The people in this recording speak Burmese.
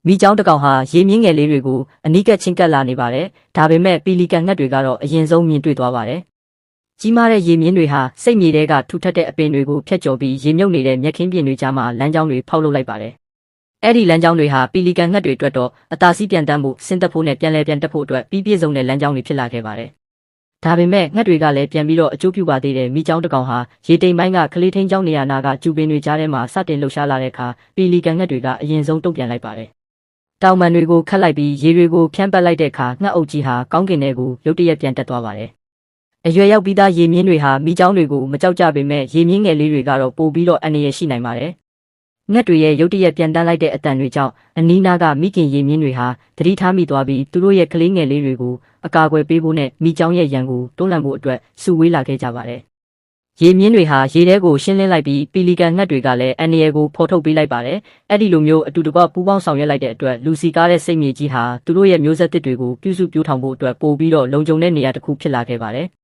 မိကြောင်းတစ်ကောင်ဟာရေမြင့်ငယ်လေးတွေကိုအနီးကပ်ချင်းကပ်လာနေပါတယ်။ဒါပေမဲ့ပီလီကန်ငှက်တွေကတော့အရင်ဆုံးမြင်တွေ့သွားပါတယ်။ကြီးမားတဲ့ရေမြင့်တွေဟာစိတ်မြေထဲကထူထပ်တဲ့အပင်တွေကိုဖျက်ကျော်ပြီးရေမြုပ်နေတဲ့မြက်ခင်းပြင်တွေကြားမှာလမ်းကြောင်းတွေဖောက်လုပ်လိုက်ပါတယ်။အဲ့ဒီလမ်းကြောင်းတွေဟာပီလီကန်ငှက်တွေအတွက်တော့အသာစီးပြန်တမ်းဖို့ဆင်းသက်ဖို့နဲ့ပြန်တက်ဖို့အတွက်ပြီးပြည့်စုံတဲ့လမ်းကြောင်းတွေဖြစ်လာခဲ့ပါတယ်။ဒါပေမဲ့ငှက်တွေကလည်းပြန်ပြီးတော့အကျိုးပြုပါသေးတယ်မိကြောင်းတစ်ကောင်ဟာရေတိမ်ပိုင်းကကလေးထင်းကျောင်းနေရာနာကကျူပင်တွေကြားထဲမှာစတင်လှုပ်ရှားလာတဲ့အခါပီလီကန်ငှက်တွေကအရင်ဆုံးတုံ့ပြန်လိုက်ပါတယ်။တောင်ပန်တွေကိုခတ်လိုက်ပြီးရေတွေကိုဖြန်းပတ်လိုက်တဲ့အခါငှက်အုပ်ကြီးဟာကောင်းကင်ထဲကိုရုတ်တရက်ပြန်တက်သွားပါတယ်။အရွယ်ရောက်ပြီးသားရေမြင့်တွေဟာမိကြောင်းတွေကိုမကြောက်ကြပေမဲ့ရေမြင့်ငယ်လေးတွေကတော့ပိုပြီးတော့အန္တရာယ်ရှိနိုင်ပါတယ်။ငှက်တွေရဲ့ရုတ်တရက်ပြန်တန်းလိုက်တဲ့အတန်တွေကြောင့်အနီးနားကမိခင်ရေမြင့်တွေဟာသတိထားမိသွားပြီးသူတို့ရဲ့ကလေးငယ်လေးတွေကိုအကာအကွယ်ပေးဖို့နဲ့မိကြောင်းရဲ့ရန်ကိုတွန်းလှန်ဖို့အတွက်စုဝေးလာခဲ့ကြပါတယ်။ရေမြင့်တွေဟာရေထဲကိုရှင်းလင်းလိုက်ပြီးပီလီကန်ငှက်တွေကလည်းအန္တရာယ်ကိုဖော်ထုတ်ပေးလိုက်ပါတယ်။အဲ့ဒီလိုမျိုးအတူတကွပူးပေါင်းဆောင်ရွက်လိုက်တဲ့အတွက်လူစီကားတဲ့စိတ်မြေကြီးဟာသူတို့ရဲ့မျိုးဆက်သစ်တွေကိုပြုစုပြောင်းထောင်ဖို့အတွက်ပို့ပြီးတော့လုံခြုံတဲ့နေရာတစ်ခုဖြစ်လာခဲ့ပါတယ်။